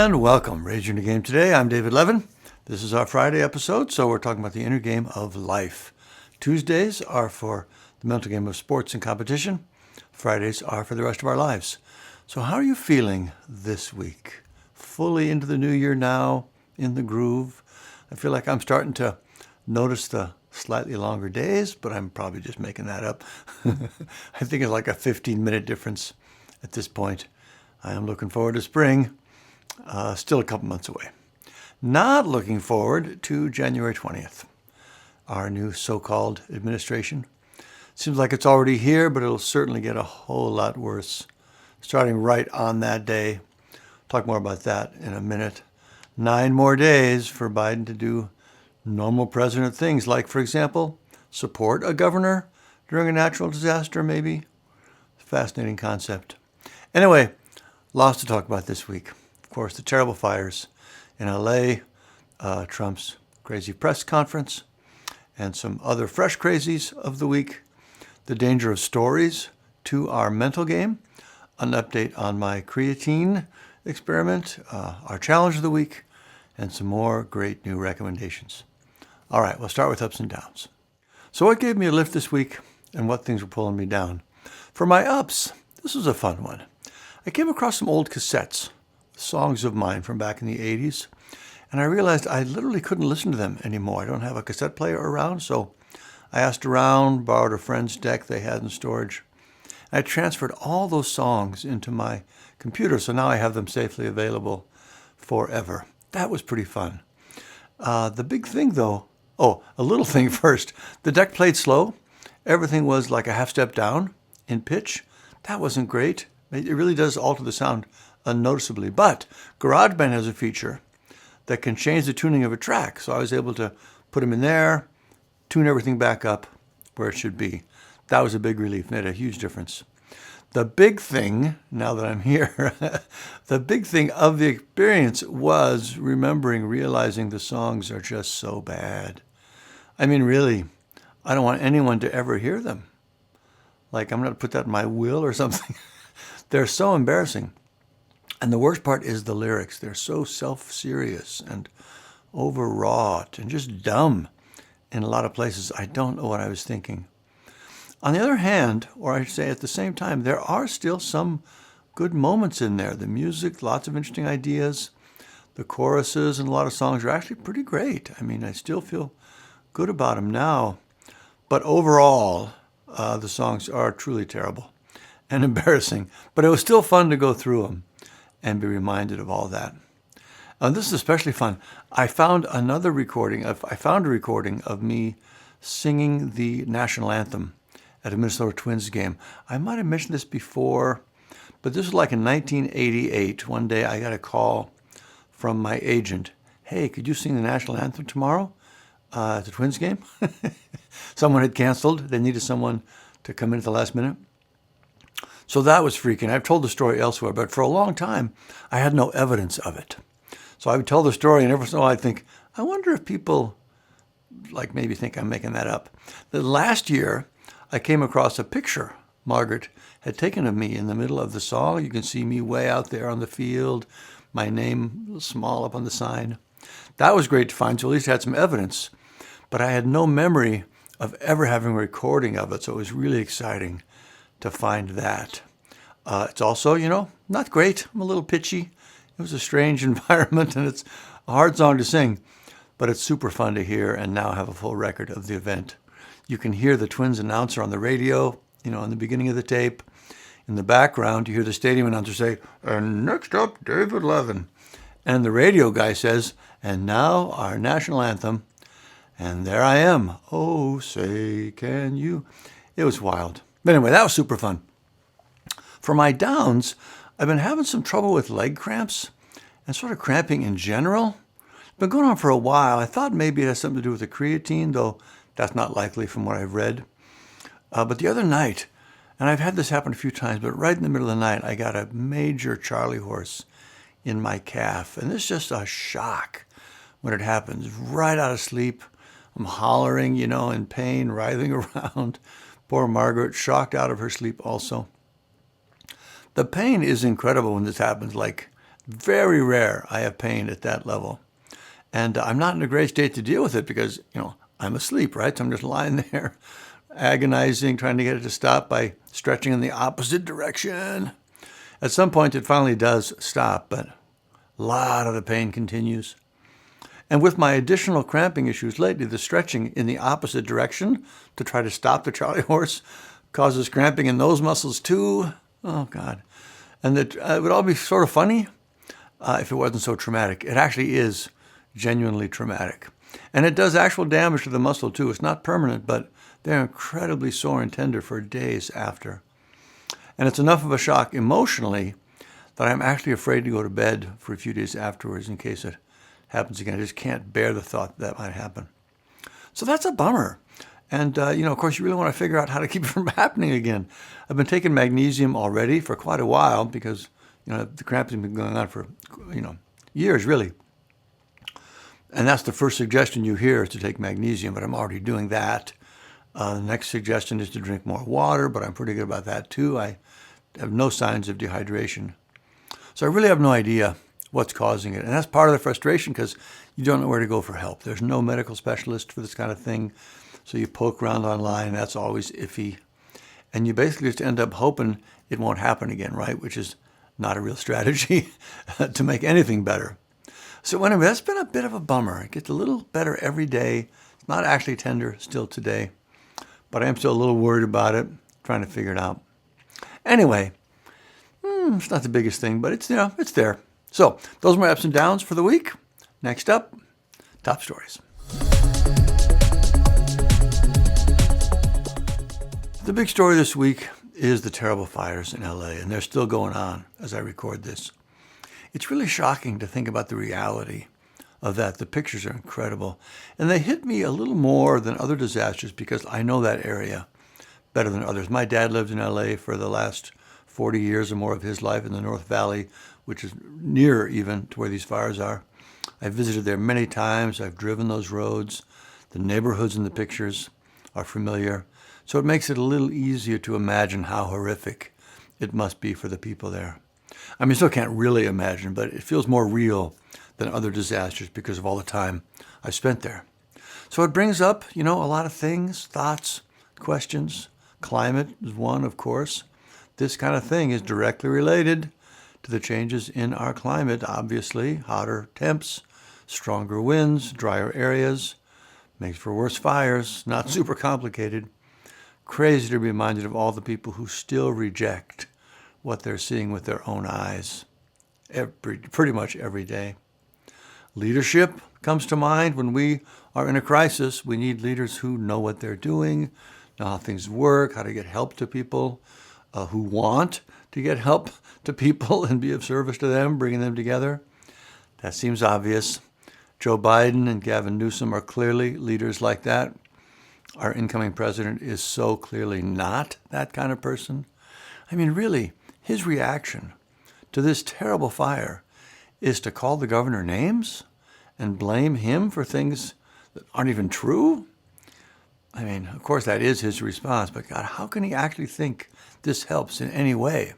And welcome, Raging the Game today. I'm David Levin. This is our Friday episode, so we're talking about the inner game of life. Tuesdays are for the mental game of sports and competition. Fridays are for the rest of our lives. So how are you feeling this week? Fully into the new year now, in the groove. I feel like I'm starting to notice the slightly longer days, but I'm probably just making that up. I think it's like a 15-minute difference at this point. I am looking forward to spring. Still a couple months away. Not looking forward to January 20th, our new so-called administration. Seems like it's already here, but it'll certainly get a whole lot worse, starting right on that day. Talk more about that in a minute. 9 more days for Biden to do normal president things, like, for example, support a governor during a natural disaster, maybe. Fascinating concept. Anyway, lots to talk about this week. Of course, the terrible fires in LA, Trump's crazy press conference, and some other fresh crazies of the week. The danger of stories to our mental game, an update on my creatine experiment, our challenge of the week, and some more great new recommendations. All right, we'll start with ups and downs. So what gave me a lift this week and what things were pulling me down? For my ups, this was a fun one. I came across some old cassettes, songs of mine from back in the 80s, and I realized I literally couldn't listen to them anymore. I don't have a cassette player around, so I asked around, borrowed a friend's deck they had in storage. I transferred all those songs into my computer, so now I have them safely available forever. That was pretty fun. The big thing, though, a little thing first. The deck played slow. Everything was like a half step down in pitch. That wasn't great. It really does alter the sound unnoticeably. But GarageBand has a feature that can change the tuning of a track. So I was able to put them in there, tune everything back up where it should be. That was a big relief. Made a huge difference. The big thing, now that I'm here, the big thing of the experience was realizing the songs are just so bad. I mean, really, I don't want anyone to ever hear them. Like, I'm going to put that in my will or something. They're so embarrassing. And the worst part is the lyrics. They're so self-serious and overwrought and just dumb in a lot of places. I don't know what I was thinking. On the other hand, or I should say at the same time, there are still some good moments in there. The music, lots of interesting ideas. The choruses and a lot of songs are actually pretty great. I mean, I still feel good about them now. But overall, the songs are truly terrible and embarrassing. But it was still fun to go through them and be reminded of all that. And this is especially fun. I found a recording of me singing the national anthem at a Minnesota Twins game. I might have mentioned this before, but this was like in 1988. One day I got a call from my agent. Hey, could you sing the national anthem tomorrow at the Twins game? Someone had canceled. They needed someone to come in at the last minute. So that was freaking. I've told the story elsewhere, but for a long time, I had no evidence of it. So I would tell the story, and every once in a while I'd think, I wonder if people like maybe think I'm making that up. The last year, I came across a picture Margaret had taken of me in the middle of the song. You can see me way out there on the field, my name small up on the sign. That was great to find, so at least I had some evidence. But I had no memory of ever having a recording of it, so it was really exciting to find that. It's also, not great. I'm a little pitchy. It was a strange environment, and it's a hard song to sing, but it's super fun to hear and now have a full record of the event. You can hear the Twins announcer on the radio, in the beginning of the tape. In the background, you hear the stadium announcer say, and next up, David Levin. And the radio guy says, and now our national anthem. And there I am. Oh, say, can you? It was wild. But anyway, that was super fun. For my downs, I've been having some trouble with leg cramps and sort of cramping in general. It's been going on for a while. I thought maybe it has something to do with the creatine, though that's not likely from what I've read. But the other night, and I've had this happen a few times, but right in the middle of the night, I got a major Charlie horse in my calf. And it's just a shock when it happens. Right out of sleep, I'm hollering, in pain, writhing around. Poor Margaret, shocked out of her sleep also. The pain is incredible when this happens, like Very rare I have pain at that level. And I'm not in a great state to deal with it because, I'm asleep, right? So I'm just lying there agonizing, trying to get it to stop by stretching in the opposite direction. At some point, it finally does stop, but a lot of the pain continues. And with my additional cramping issues lately, the stretching in the opposite direction to try to stop the Charlie horse causes cramping in those muscles too. Oh, God. And it would all be sort of funny if it wasn't so traumatic. It actually is genuinely traumatic. And it does actual damage to the muscle too. It's not permanent, but they're incredibly sore and tender for days after. And it's enough of a shock emotionally that I'm actually afraid to go to bed for a few days afterwards in case it happens again. I just can't bear the thought that might happen. So that's a bummer. And, of course, you really want to figure out how to keep it from happening again. I've been taking magnesium already for quite a while because, the cramping has been going on for, years, really. And that's the first suggestion you hear is to take magnesium, but I'm already doing that. The next suggestion is to drink more water, but I'm pretty good about that too. I have no signs of dehydration. So I really have no idea what's causing it. And that's part of the frustration because you don't know where to go for help. There's no medical specialist for this kind of thing. So you poke around online, and that's always iffy. And you basically just end up hoping it won't happen again, right? Which is not a real strategy to make anything better. So anyway, that's been a bit of a bummer. It gets a little better every day. It's not actually tender still today, but I am still a little worried about it, trying to figure it out. Anyway, it's not the biggest thing, but it's there. So those are my ups and downs for the week. Next up, top stories. The big story this week is the terrible fires in LA, and they're still going on as I record this. It's really shocking to think about the reality of that. The pictures are incredible, and they hit me a little more than other disasters because I know that area better than others. My dad lived in LA for the last 40 years or more of his life in the North Valley, which is nearer even to where these fires are. I've visited there many times. I've driven those roads. The neighborhoods in the pictures are familiar. So it makes it a little easier to imagine how horrific it must be for the people there. I mean, still can't really imagine, but it feels more real than other disasters because of all the time I spent there. So it brings up, a lot of things, thoughts, questions. Climate is one, of course. This kind of thing is directly related to the changes in our climate, obviously. Hotter temps, stronger winds, drier areas, makes for worse fires, not super complicated. Crazy to be reminded of all the people who still reject what they're seeing with their own eyes pretty much every day. Leadership comes to mind. When we are in a crisis, we need leaders who know what they're doing, know how things work, how to get help to people, who want to get help to people and be of service to them, bringing them together. That seems obvious. Joe Biden and Gavin Newsom are clearly leaders like that. Our incoming president is so clearly not that kind of person. I mean, really, his reaction to this terrible fire is to call the governor names and blame him for things that aren't even true? I mean, of course, that is his response, but God, how can he actually think this helps in any way?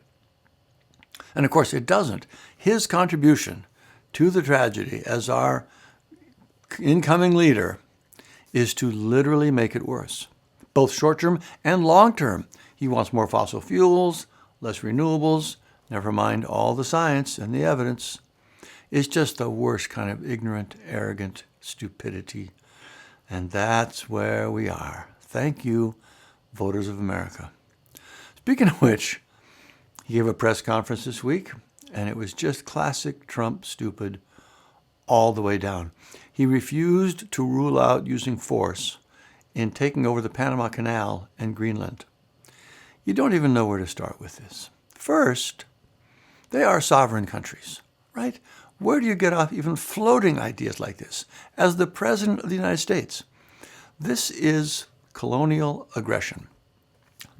And of course, it doesn't. His contribution to the tragedy as our incoming leader is to literally make it worse, both short-term and long-term. He wants more fossil fuels, less renewables, never mind all the science and the evidence. It's just the worst kind of ignorant, arrogant stupidity. And that's where we are. Thank you, voters of America. Speaking of which, he gave a press conference this week, and it was just classic Trump stupid all the way down. He refused to rule out using force in taking over the Panama Canal and Greenland. You don't even know where to start with this. First, they are sovereign countries, right? Where do you get off even floating ideas like this? As the President of the United States, this is colonial aggression.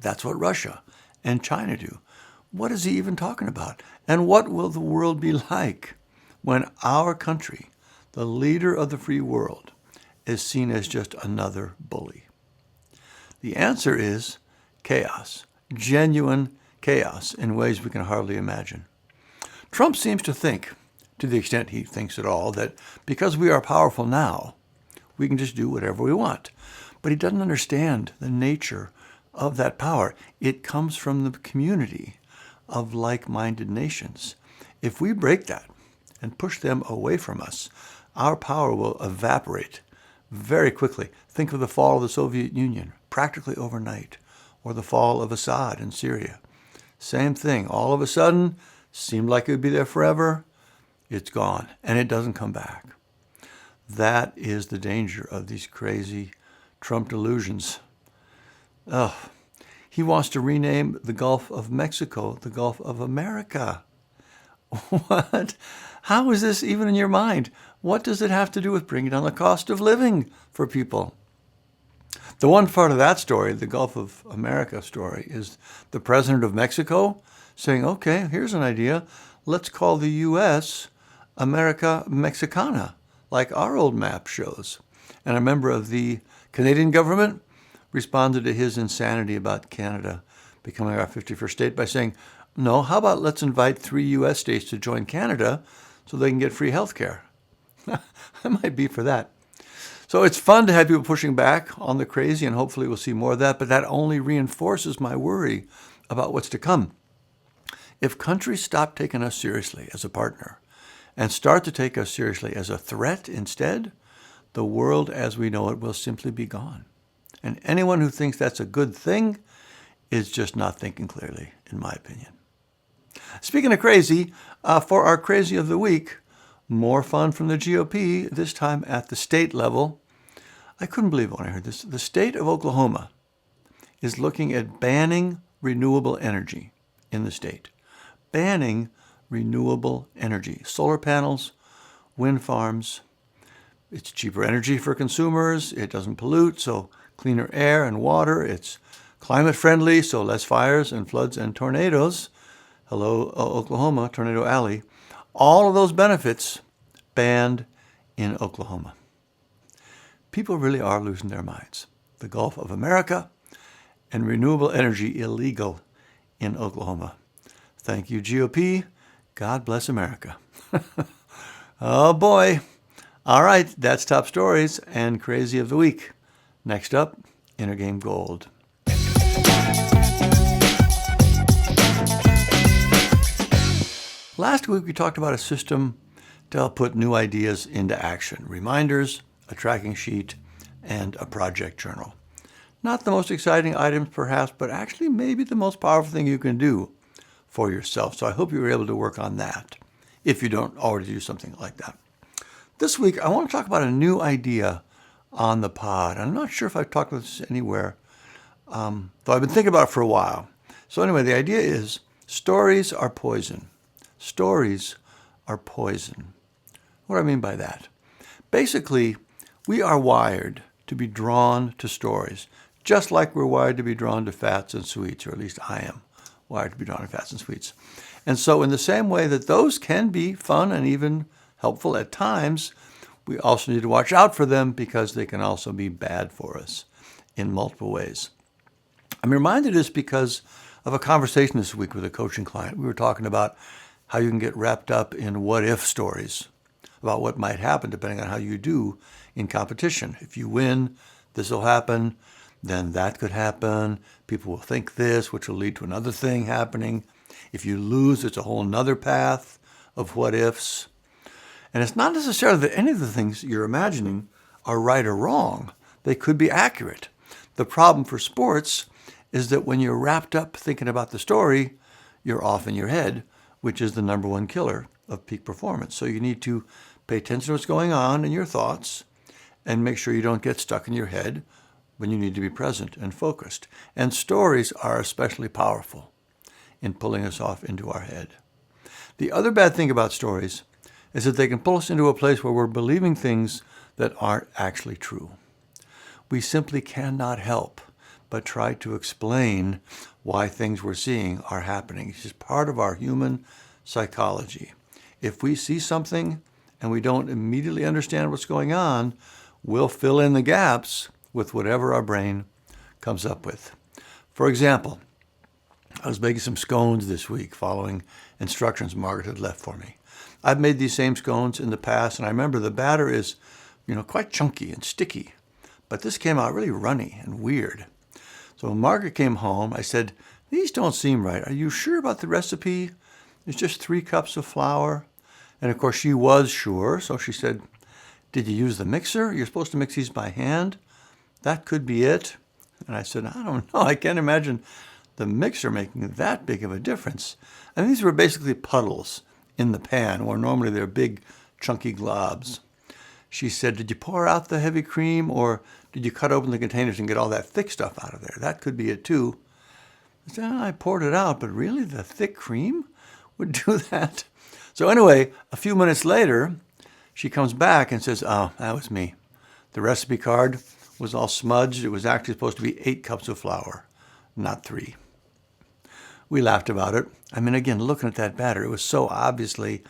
That's what Russia and China do. What is he even talking about? And what will the world be like when our country, the leader of the free world, is seen as just another bully? The answer is chaos, genuine chaos in ways we can hardly imagine. Trump seems to think, to the extent he thinks at all, that because we are powerful now, we can just do whatever we want. But he doesn't understand the nature of that power. It comes from the community of like-minded nations. If we break that and push them away from us, our power will evaporate very quickly. Think of the fall of the Soviet Union, practically overnight, or the fall of Assad in Syria. Same thing. All of a sudden, seemed like it would be there forever. It's gone, and it doesn't come back. That is the danger of these crazy Trump delusions. He wants to rename the Gulf of Mexico the Gulf of America. What? How is this even in your mind? What does it have to do with bringing down the cost of living for people? The one part of that story, the Gulf of America story, is the president of Mexico saying, okay, here's an idea. Let's call the U.S. America Mexicana, like our old map shows. And a member of the Canadian government responded to his insanity about Canada becoming our 51st state by saying, no, how about let's invite 3 U.S. states to join Canada so they can get free health care? I might be for that. So it's fun to have people pushing back on the crazy, and hopefully we'll see more of that, but that only reinforces my worry about what's to come. If countries stop taking us seriously as a partner and start to take us seriously as a threat instead, the world as we know it will simply be gone. And anyone who thinks that's a good thing is just not thinking clearly, in my opinion. Speaking of crazy, for our crazy of the week, more fun from the GOP, this time at the state level. I couldn't believe it when I heard this. The state of Oklahoma is looking at banning renewable energy in the state. Banning renewable energy. Solar panels, wind farms. It's cheaper energy for consumers. It doesn't pollute, so cleaner air and water. It's climate friendly, so less fires and floods and tornadoes. Hello, Oklahoma, Tornado Alley. All of those benefits banned in Oklahoma. People really are losing their minds. The Gulf of America and renewable energy illegal in Oklahoma. Thank you, GOP. God bless America. Oh, boy. All right, that's top stories and crazy of the week. Next up, Inner Game Gold. Last week, we talked about a system to help put new ideas into action. Reminders, a tracking sheet, and a project journal. Not the most exciting items, perhaps, but actually maybe the most powerful thing you can do for yourself. So I hope you were able to work on that, if you don't already do something like that. This week, I want to talk about a new idea on the pod. I'm not sure if I've talked about this anywhere, though I've been thinking about it for a while. So anyway, the idea is stories are poison. Stories are poison. What do I mean by that? Basically, we are wired to be drawn to stories, just like we're wired to be drawn to fats and sweets, or at least I am wired to be drawn to fats and sweets. And so in the same way that those can be fun and even helpful at times, we also need to watch out for them because they can also be bad for us in multiple ways. I'm reminded of this because of a conversation this week with a coaching client. We were talking about how you can get wrapped up in what-if stories about what might happen depending on how you do in competition. If you win, this will happen, then that could happen. People will think this, which will lead to another thing happening. If you lose, it's a whole nother path of what-ifs. And it's not necessarily that any of the things you're imagining are right or wrong. They could be accurate. The problem for sports is that when you're wrapped up thinking about the story, you're off in your head, which is the number one killer of peak performance. So you need to pay attention to what's going on in your thoughts and make sure you don't get stuck in your head when you need to be present and focused. And stories are especially powerful in pulling us off into our head. The other bad thing about stories is that they can pull us into a place where we're believing things that aren't actually true. We simply cannot help but try to explain why things we're seeing are happening. It's just part of our human psychology. If we see something and we don't immediately understand what's going on, we'll fill in the gaps with whatever our brain comes up with. For example, I was making some scones this week following instructions Margaret had left for me. I've made these same scones in the past, and I remember the batter is, quite chunky and sticky. But this came out really runny and weird. So when Margaret came home, I said, "These don't seem right. Are you sure about the recipe? It's just 3 cups of flour." And of course she was sure, so she said, "Did you use the mixer? You're supposed to mix these by hand. That could be it." And I said, "I don't know. I can't imagine the mixer making that big of a difference." And these were basically puddles in the pan, where normally they're big, chunky globs. She said, "Did you pour out the heavy cream, or did you cut open the containers and get all that thick stuff out of there? That could be it too." I said, "I poured it out, but really the thick cream would do that?" So anyway, a few minutes later, she comes back and says, "Oh, that was me. The recipe card was all smudged. It was actually supposed to be 8 cups of flour, not 3. We laughed about it. I mean, again, looking at that batter, it was so obviously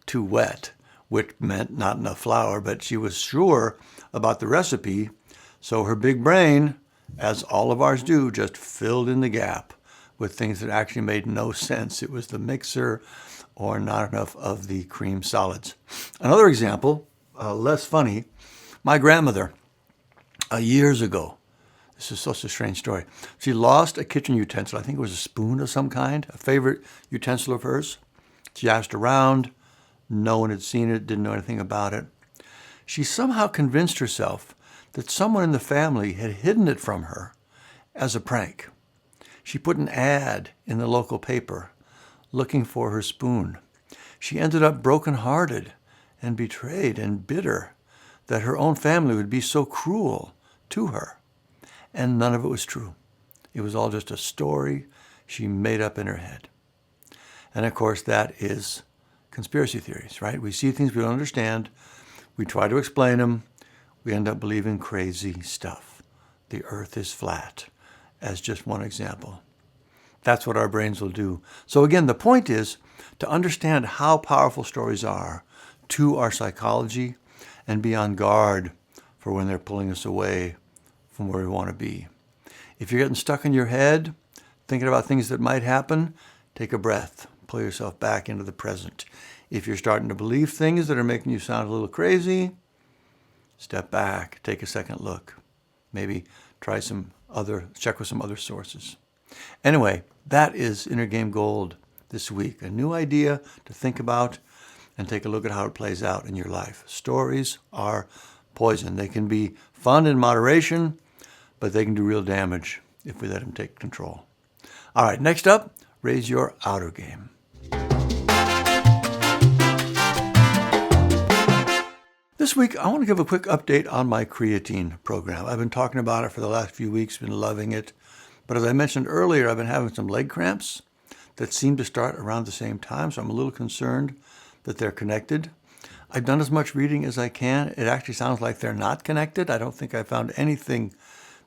too wet, which meant not enough flour, but she was sure about the recipe, so her big brain, as all of ours do, just filled in the gap with things that actually made no sense. It was the mixer or not enough of the cream solids. Another example, less funny, my grandmother, years ago, this is such a strange story, she lost a kitchen utensil. I think it was a spoon of some kind, a favorite utensil of hers. She asked around. No one had seen it, didn't know anything about it. She somehow convinced herself that someone in the family had hidden it from her as a prank. She put an ad in the local paper looking for her spoon. She ended up broken-hearted and betrayed and bitter that her own family would be so cruel to her. And none of it was true. It was all just a story she made up in her head. And of course, that is conspiracy theories, right? We see things we don't understand. We try to explain them. We end up believing crazy stuff. The earth is flat, as just one example. That's what our brains will do. So again, the point is to understand how powerful stories are to our psychology and be on guard for when they're pulling us away from where we want to be. If you're getting stuck in your head, thinking about things that might happen, take a breath. Pull yourself back into the present. If you're starting to believe things that are making you sound a little crazy, step back, take a second look. Maybe check with some other sources. Anyway, that is Inner Game Gold this week. A new idea to think about and take a look at how it plays out in your life. Stories are poison. They can be fun in moderation, but they can do real damage if we let them take control. All right, next up, raise your outer game. This week, I want to give a quick update on my creatine program. I've been talking about it for the last few weeks, been loving it. But as I mentioned earlier, I've been having some leg cramps that seem to start around the same time, so I'm a little concerned that they're connected. I've done as much reading as I can. It actually sounds like they're not connected. I don't think I found anything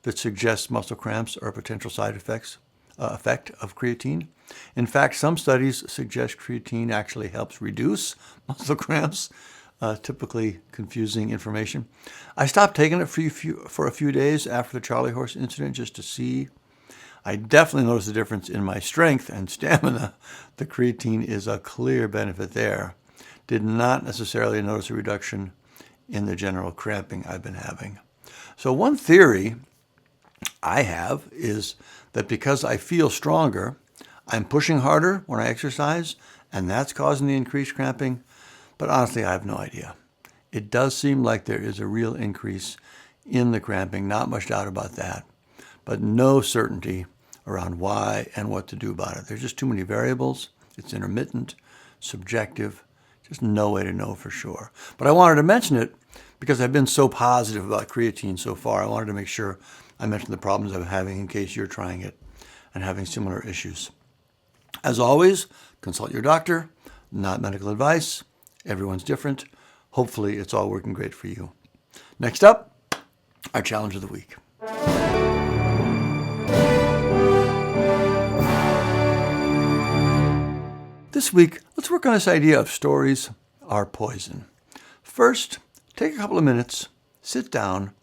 that suggests muscle cramps are a potential side effect of creatine. In fact, some studies suggest creatine actually helps reduce muscle cramps. Typically confusing information. I stopped taking it for a few days after the Charlie horse incident just to see. I definitely noticed a difference in my strength and stamina. The creatine is a clear benefit there. Did not necessarily notice a reduction in the general cramping I've been having. So one theory I have is that because I feel stronger, I'm pushing harder when I exercise, and that's causing the increased cramping. But honestly, I have no idea. It does seem like there is a real increase in the cramping, not much doubt about that, but no certainty around why and what to do about it. There's just too many variables. It's intermittent, subjective, just no way to know for sure. But I wanted to mention it because I've been so positive about creatine so far. I wanted to make sure I mentioned the problems I'm having in case you're trying it and having similar issues. As always, consult your doctor, not medical advice. Everyone's different. Hopefully, it's all working great for you. Next up, our challenge of the week. This week, let's work on this idea of stories are poison. First, take a couple of minutes, sit down,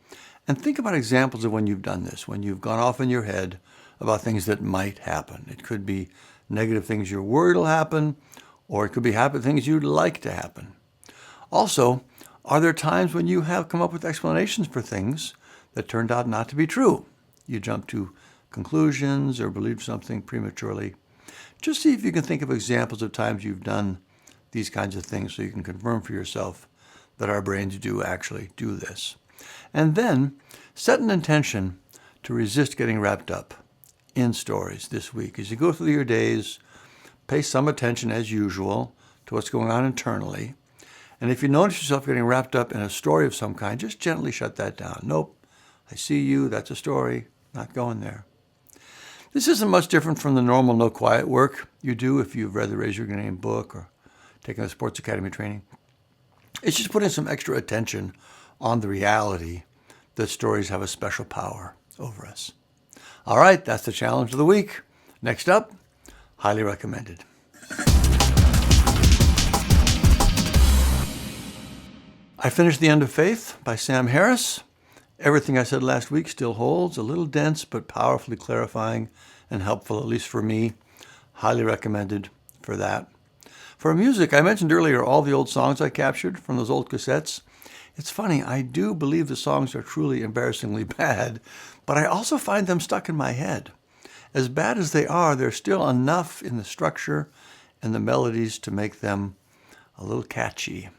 and think about examples of when you've done this, when you've gone off in your head about things that might happen. It could be negative things you're worried will happen, or it could be happy things you'd like to happen. Also, are there times when you have come up with explanations for things that turned out not to be true? You jump to conclusions or believe something prematurely. Just see if you can think of examples of times you've done these kinds of things so you can confirm for yourself that our brains do actually do this. And then set an intention to resist getting wrapped up in stories this week. As you go through your days, pay some attention as usual to what's going on internally. And if you notice yourself getting wrapped up in a story of some kind, just gently shut that down. Nope, I see you, that's a story, not going there. This isn't much different from the normal no quiet work you do if you've read the Raise Your Game book or taken the Sports Academy training. It's just putting some extra attention on the reality that stories have a special power over us. All right, that's the challenge of the week. Next up, highly recommended. I finished The End of Faith by Sam Harris. Everything I said last week still holds, a little dense but powerfully clarifying and helpful, at least for me. Highly recommended for that. For music, I mentioned earlier all the old songs I captured from those old cassettes. It's funny, I do believe the songs are truly embarrassingly bad, but I also find them stuck in my head. As bad as they are, there's still enough in the structure and the melodies to make them a little catchy.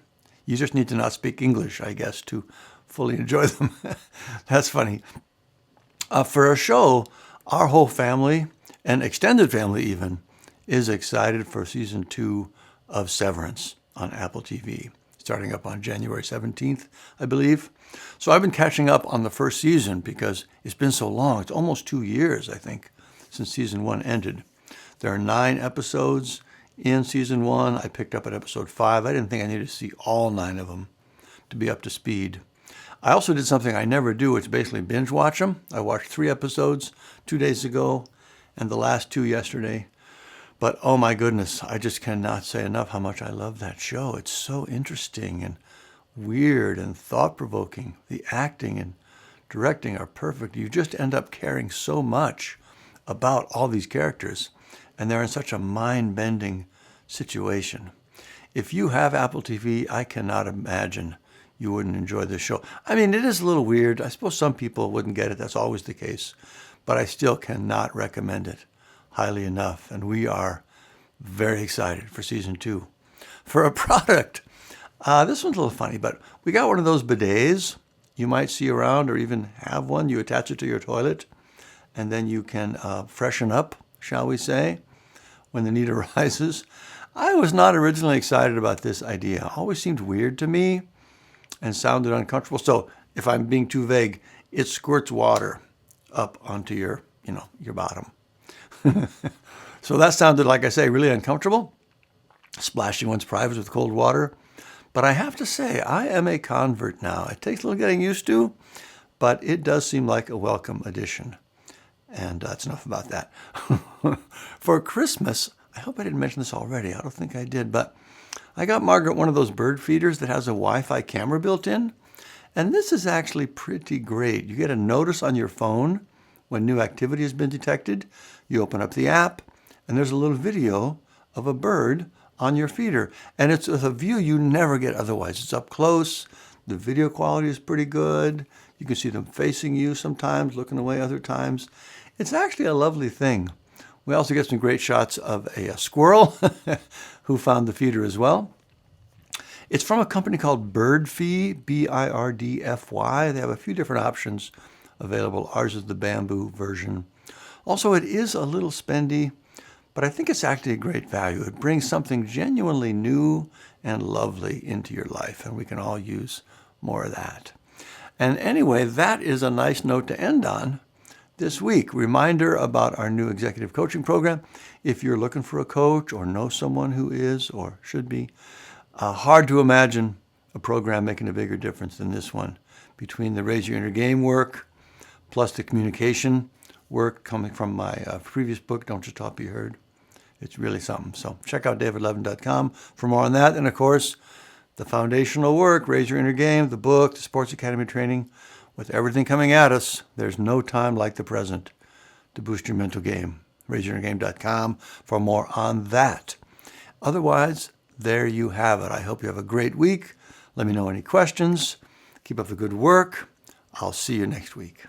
You just need to not speak English, I guess, to fully enjoy them. That's funny. For a show, our whole family, and extended family even, is excited for season 2 of Severance on Apple TV, starting up on January 17th, I believe. So I've been catching up on the first season because it's been so long. It's almost 2 years, I think, since season 1 ended. There are 9 episodes in season 1. I picked up at episode 5. I didn't think I needed to see all 9 of them to be up to speed. I also did something I never do. It's basically binge watch them. I watched 3 episodes 2 days ago and the last 2 yesterday. But oh my goodness, I just cannot say enough how much I love that show. It's so interesting and weird and thought-provoking. The acting and directing are perfect. You just end up caring so much about all these characters, and they're in such a mind-bending situation. If you have Apple TV, I cannot imagine you wouldn't enjoy this show. I mean, it is a little weird. I suppose some people wouldn't get it. That's always the case. But I still cannot recommend it highly enough. And we are very excited for season 2. For a product, this one's a little funny, but we got one of those bidets you might see around or even have one. You attach it to your toilet, and then you can freshen up, shall we say, when the need arises. I was not originally excited about this idea. It always seemed weird to me and sounded uncomfortable. So if I'm being too vague, it squirts water up onto your bottom. So that sounded, like I say, really uncomfortable, splashing one's privates with cold water. But I have to say, I am a convert now. It takes a little getting used to, but it does seem like a welcome addition. And that's enough about that. For Christmas, I hope I didn't mention this already. I don't think I did, but I got Margaret one of those bird feeders that has a Wi-Fi camera built in. And this is actually pretty great. You get a notice on your phone when new activity has been detected. You open up the app, and there's a little video of a bird on your feeder. And it's a view you never get otherwise. It's up close. The video quality is pretty good. You can see them facing you sometimes, looking away other times. It's actually a lovely thing. We also get some great shots of a squirrel who found the feeder as well. It's from a company called Birdfy, Birdfy. They have a few different options available. Ours is the bamboo version. Also, it is a little spendy, but I think it's actually a great value. It brings something genuinely new and lovely into your life, and we can all use more of that. And anyway, that is a nice note to end on this week. Reminder about our new executive coaching program. If you're looking for a coach or know someone who is or should be, hard to imagine a program making a bigger difference than this one. Between the Raise Your Inner Game work, plus the communication work coming from my previous book, Don't Just Talk, Be Heard. It's really something. So check out davidlevin.com for more on that. And of course, the foundational work, Raise Your Inner Game, the book, the Sports Academy training. With everything coming at us, there's no time like the present to boost your mental game. RaiseYourGame.com for more on that. Otherwise, there you have it. I hope you have a great week. Let me know any questions. Keep up the good work. I'll see you next week.